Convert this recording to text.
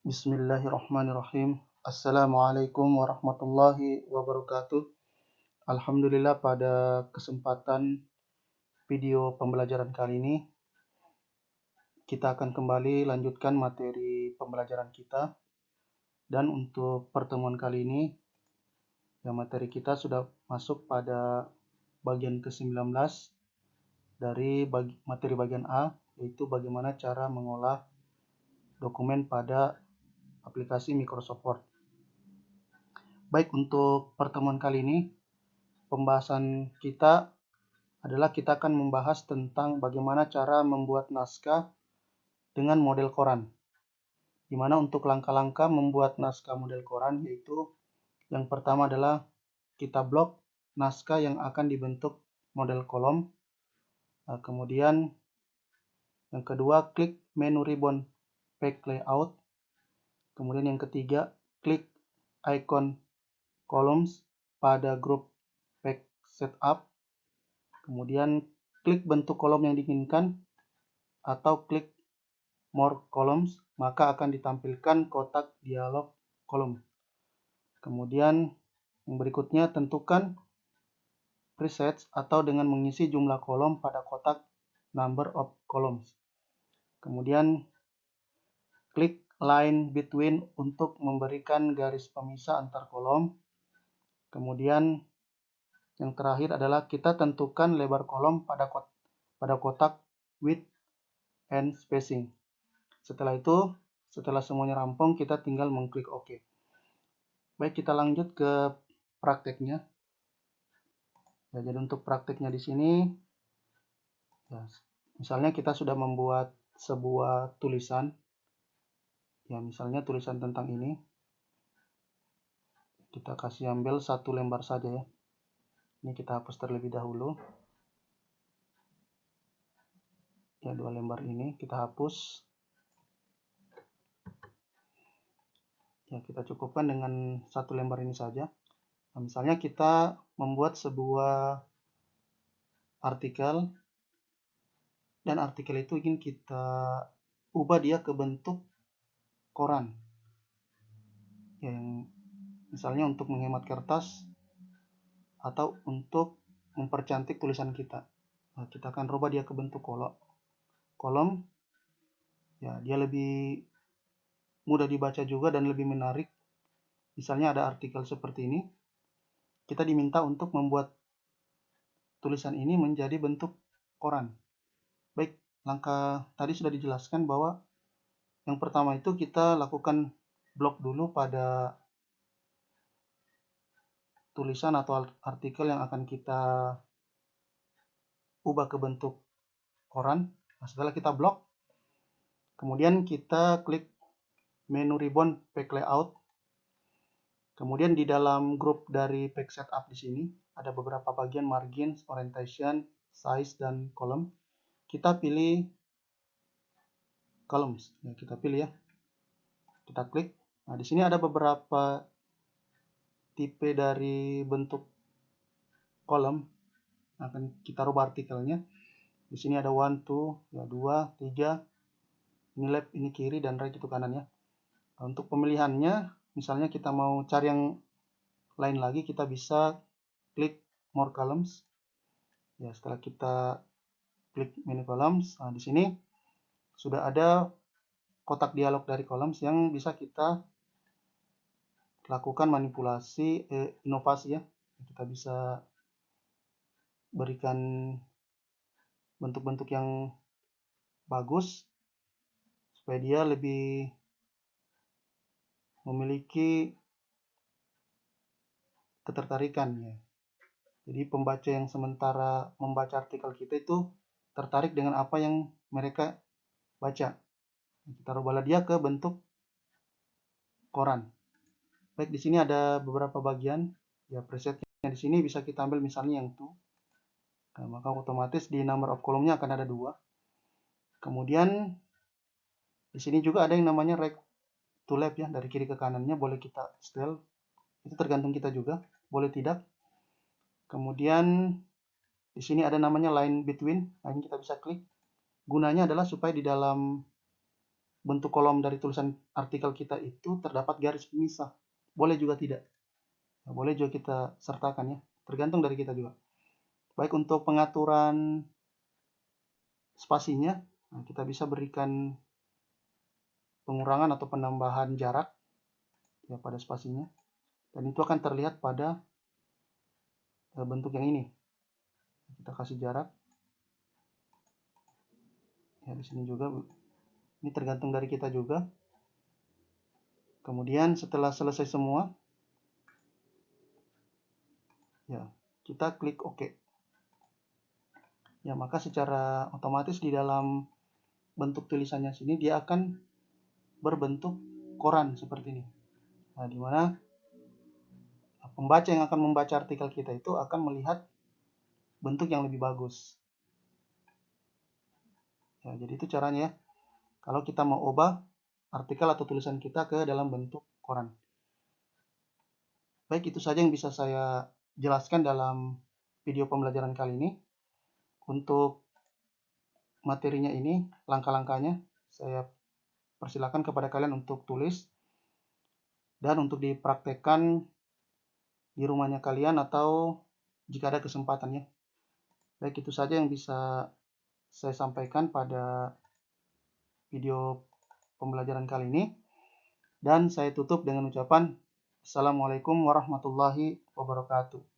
Bismillahirrahmanirrahim. Assalamualaikum warahmatullahi wabarakatuh. Alhamdulillah, pada kesempatan video pembelajaran kali ini kita akan kembali lanjutkan materi pembelajaran kita. Dan untuk pertemuan kali ini materi kita sudah masuk pada bagian ke-19 dari materi bagian A, yaitu bagaimana cara mengolah dokumen pada aplikasi Microsoft Word. Baik, untuk pertemuan kali ini pembahasan kita adalah kita akan membahas tentang bagaimana cara membuat naskah dengan model koran. Di mana untuk langkah-langkah membuat naskah model koran, yaitu yang pertama adalah kita blok naskah yang akan dibentuk model kolom. Kemudian yang kedua, klik menu ribbon page layout. Kemudian yang ketiga, klik icon columns pada grup page setup. Kemudian klik bentuk kolom yang diinginkan atau klik more columns, maka akan ditampilkan kotak dialog kolom. Kemudian yang berikutnya, tentukan presets atau dengan mengisi jumlah kolom pada kotak number of columns. Kemudian klik line between untuk memberikan garis pemisah antar kolom. Kemudian yang terakhir adalah kita tentukan lebar kolom pada kotak width and spacing. Setelah itu, setelah semuanya rampung, kita tinggal mengklik OK. Baik, kita lanjut ke prakteknya. Jadi untuk prakteknya di sini, misalnya kita sudah membuat sebuah tulisan, misalnya tulisan tentang ini. Kita kasih ambil satu lembar saja ya. Ini kita hapus terlebih dahulu. Dua lembar ini kita hapus. Kita cukupkan dengan satu lembar ini saja. Misalnya kita membuat sebuah artikel, dan artikel itu ingin kita ubah dia ke bentuk koran. Misalnya untuk menghemat kertas atau untuk mempercantik tulisan kita. Kita akan rubah dia ke bentuk kolom. Dia lebih mudah dibaca juga dan lebih menarik. Misalnya ada artikel seperti ini. Kita diminta untuk membuat tulisan ini menjadi bentuk koran. Baik, langkah tadi sudah dijelaskan bahwa yang pertama itu kita lakukan blok dulu pada tulisan atau artikel yang akan kita ubah ke bentuk koran. Setelah kita blok, kemudian kita klik menu ribbon page layout. Kemudian di dalam grup dari page setup di sini ada beberapa bagian margin, orientation, size, dan column. Kita pilih columns. Kita pilih ya. Kita klik. Di sini ada beberapa tipe dari bentuk kolom. Akan kita rubah artikelnya. Di sini ada 1, 2, 3. Ini left, ini kiri, dan right itu kanan ya. Untuk pemilihannya, misalnya kita mau cari yang lain lagi, kita bisa klik more columns. Setelah kita klik menu columns, di sini sudah ada kotak dialog dari columns yang bisa kita lakukan manipulasi, inovasi ya. Kita bisa berikan bentuk-bentuk yang bagus supaya dia lebih memiliki ketertarikan ya. Jadi pembaca yang sementara membaca artikel kita itu tertarik dengan apa yang mereka baca. Kita rubahlah dia ke bentuk koran. Baik, di sini ada beberapa bagian presetnya. Di sini bisa kita ambil misalnya yang itu. Maka otomatis di number of column-nya akan ada 2. Kemudian di sini juga ada yang namanya right to left ya, dari kiri ke kanannya boleh kita setel. Itu tergantung kita juga, boleh tidak. Kemudian di sini ada namanya line between. Ini kita bisa klik. Gunanya adalah supaya di dalam bentuk kolom dari tulisan artikel kita itu terdapat garis pemisah. Boleh juga tidak. Boleh juga kita sertakan ya, tergantung dari kita juga. Baik untuk pengaturan spasinya, kita bisa berikan pengurangan atau penambahan jarak ya pada spasinya, dan itu akan terlihat pada bentuk yang ini. Kita kasih jarak ya, di sini juga. Ini tergantung dari kita juga. Kemudian setelah selesai semua ya, kita klik OK. Ya, maka secara otomatis di dalam bentuk tulisannya sini dia akan berbentuk koran seperti ini. Nah, di mana pembaca yang akan membaca artikel kita itu akan melihat bentuk yang lebih bagus. Ya, jadi itu caranya ya, kalau kita mau ubah artikel atau tulisan kita ke dalam bentuk koran. Baik, itu saja yang bisa saya jelaskan dalam video pembelajaran kali ini. Untuk materinya ini, langkah-langkahnya, saya persilakan kepada kalian untuk tulis dan untuk dipraktekkan di rumahnya kalian atau jika ada kesempatannya. Baik, itu saja yang bisa saya sampaikan pada video pembelajaran kali ini. Dan saya tutup dengan ucapan Assalamualaikum warahmatullahi wabarakatuh.